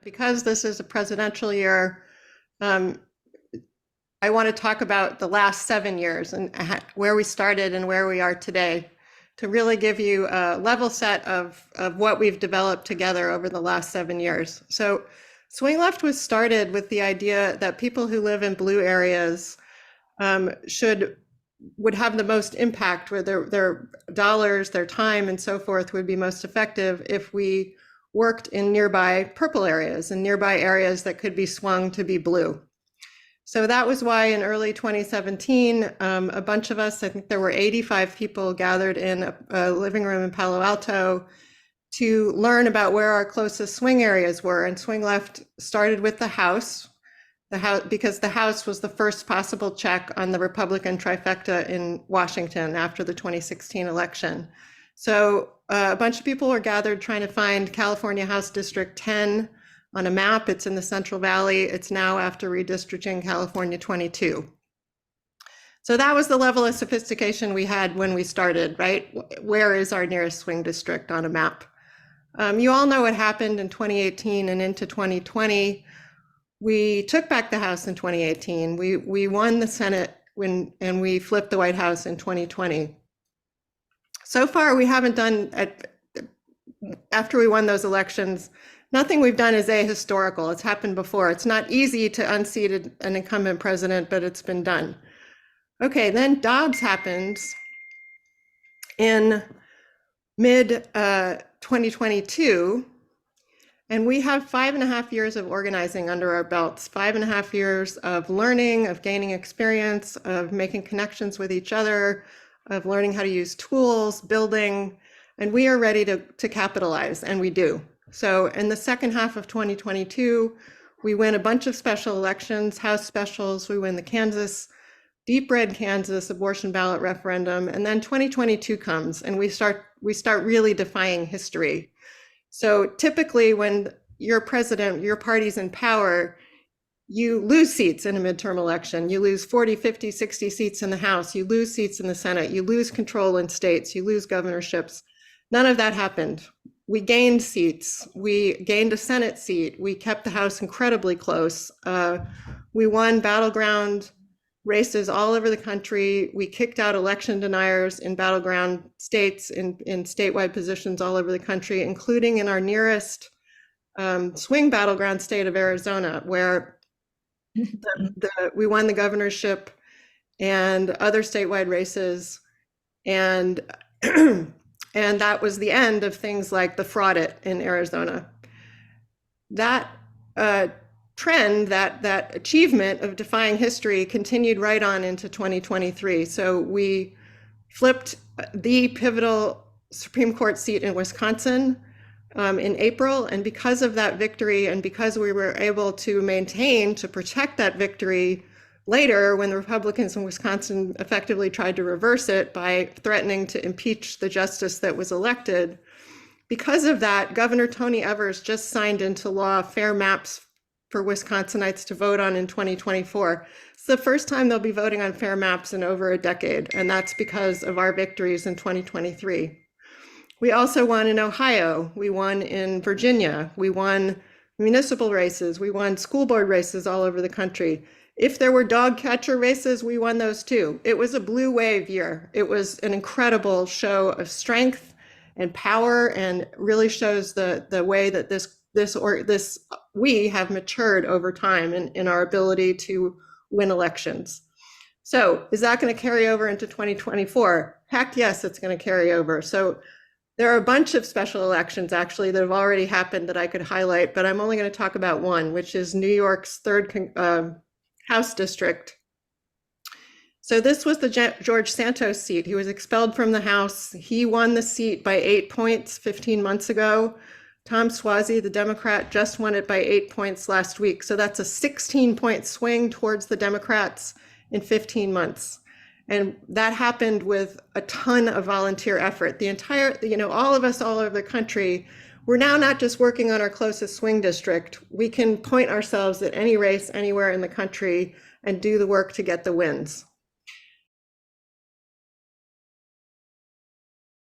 Because this is a presidential year, I want to talk about the last 7 years and where we started and where we are today to really give you a level set of what we've developed together over the last 7 years. So Swing Left was started with the idea that people who live in blue areas would have the most impact, where their dollars, their time, and so forth would be most effective if we worked in nearby purple areas and nearby areas that could be swung to be blue. So that was why in early 2017, a bunch of us, I think there were 85 people gathered in a living room in Palo Alto to learn about where our closest swing areas were. And Swing Left started with the House, because the House was the first possible check on the Republican trifecta in Washington after the 2016 election. So a bunch of people were gathered trying to find California House District 10 on a map. It's in the Central Valley. It's now, after redistricting, California 22. So that was the level of sophistication we had when we started, right? Where is our nearest swing district on a map? You all know what happened in 2018 and into 2020. We took back the House in 2018. We won the Senate and we flipped the White House in 2020. So far, we haven't done, after we won those elections, nothing we've done is ahistorical. It's happened before. It's not easy to unseat an incumbent president, but it's been done. Okay, then Dobbs happens in mid 2022, and we have 5.5 years of organizing under our belts, 5.5 years of learning, of gaining experience, of making connections with each other, of learning how to use tools, building, and we are ready to capitalize, and we do. So in the second half of 2022, we win a bunch of special elections, House specials. We win the Kansas, deep red Kansas abortion ballot referendum, and then 2022 comes, and we start really defying history. So typically when you're president, your party's in power, you lose seats in a midterm election. You lose 40, 50, 60 seats in the House. You lose seats in the Senate. You lose control in states. You lose governorships. None of that happened. We gained seats. We gained a Senate seat. We kept the House incredibly close. We won battleground races all over the country. We kicked out election deniers in battleground states, in statewide positions all over the country, including in our nearest swing battleground state of Arizona, where we won the governorship and other statewide races. And and that was the end of things like the fraud-it in Arizona. That trend, that achievement of defying history continued right on into 2023. So we flipped the pivotal Supreme Court seat in Wisconsin in April. And because of that victory, and because we were able to protect that victory later, when the Republicans in Wisconsin effectively tried to reverse it by threatening to impeach the justice that was elected, because of that, Governor Tony Evers just signed into law fair maps for Wisconsinites to vote on in 2024. It's the first time they'll be voting on fair maps in over a decade, and that's because of our victories in 2023. We also won in Ohio. We won in Virginia. We won municipal races. We won school board races all over the country. If there were dog catcher races, we won those too. It was a blue wave year. It was an incredible show of strength and power, and really shows the way that we have matured over time in our ability to win elections. So is that going to carry over into 2024? Heck yes, it's going to carry over. So there are a bunch of special elections actually that have already happened that I could highlight, but I'm only going to talk about one, which is New York's 3rd House district. So this was the George Santos seat. He was expelled from the House. He won the seat by 8 points 15 months ago. Tom Suozzi, the Democrat, just won it by 8 points last week. So that's a 16-point swing towards the Democrats in 15 months. And that happened with a ton of volunteer effort. The entire, all of us all over the country, we're now not just working on our closest swing district. We can point ourselves at any race anywhere in the country and do the work to get the wins.